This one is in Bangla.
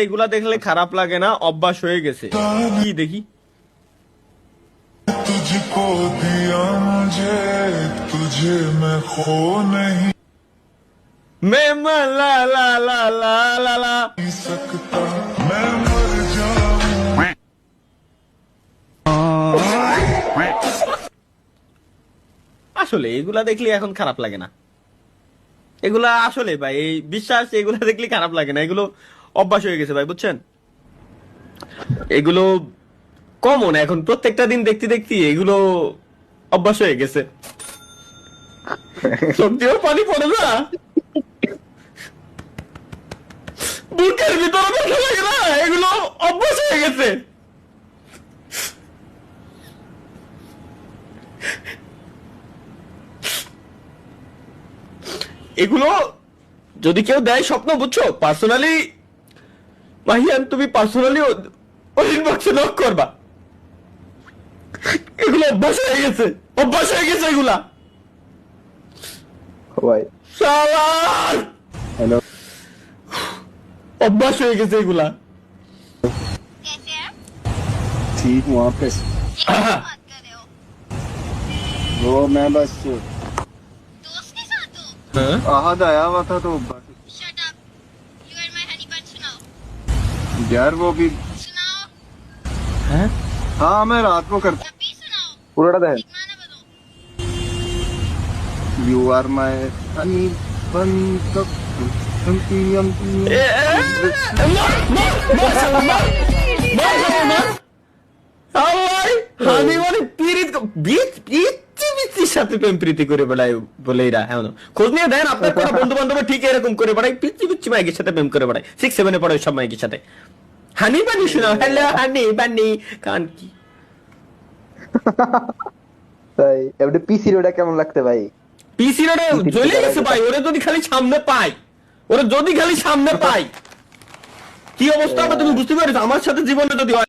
এগুলা দেখলে খারাপ লাগে না, অভ্যাস হয়ে গেছে। কি দেখি तुझको दिया मुझे तुझे मैं खो नहीं লা লা লা লা লা লা। सकता मैं मर जाऊं আসলে এগুলা দেখলে এখন খারাপ লাগে না। এগুলা আসলে ভাই, এই বিশ্বাস, এগুলা দেখলে খারাপ লাগে না। এগুলো অভ্যাস হয়ে গেছে ভাই, বুঝছেন? এগুলো কমন এখন, প্রত্যেকটা দিন দেখতে দেখতে এগুলো অভ্যাস হয়ে গেছে। সত্যিও পানি পড়ে না, বুকের ভিতরে ব্যথা লাগে না, এগুলো অভ্যাস হয়ে গেছে। এগুলো যদি কেউ দেয় স্বপ্ন, বুঝছো, পার্সোনালি ভাইয়ান, তুমি পার্সোনালি ওই ইনবক্সে নক করবা। এগুলো অভ্যাস হয়ে গেছে, অভ্যাস হয়ে গেছে এগুলা। ভাই শালার हेलो অভ্যাস হয়ে গেছে এগুলা। कैसे हैं? ठीक हूँ आप कैसे ये क्या बात कर रहे हो? वो मैं बस दोस्त के साथ हो? হ্যাঁ? आहद आया हुआ था तो Shut up. You are my honey bun. सुनाओ. यार वो भी सुनाओ. হ্যাঁ? हाँ मैं रात को कर जब भी सुनाओ. पूरा दे एक माना बोलो. यू आर माय हनी बन এ, মার, মার, মার, শালা, মার, মার, শালা, মার। আল্লাহ, আমি মানে পিচ্ছির সাথে প্রেম প্রীতি করে বেড়াই বলে এরা। এমন খোঁজ নিয়ে দেন, আপনার কোনো বন্ধু বান্ধব ঠিক এরকম করে বেড়াই, পিচ্ছি মাইকের সাথে প্রেম করে বেড়াই, 6-7 পড়ে সব মাইকের সাথে। হানি বানি শোনাও, হ্যালো হানি বানি, কান কি ভাই এমনি পিসি রোডা কেমন লাগতে ভাই? পিসি রোডে জ্বলে গেছে ভাই। ওরে যদি খালি সামনে পাই, ওরে যদি খালি সামনে পাই, কি অবস্থা হবে তুমি বুঝতে পারছো? আমার সাথে জীবনে যদি হয়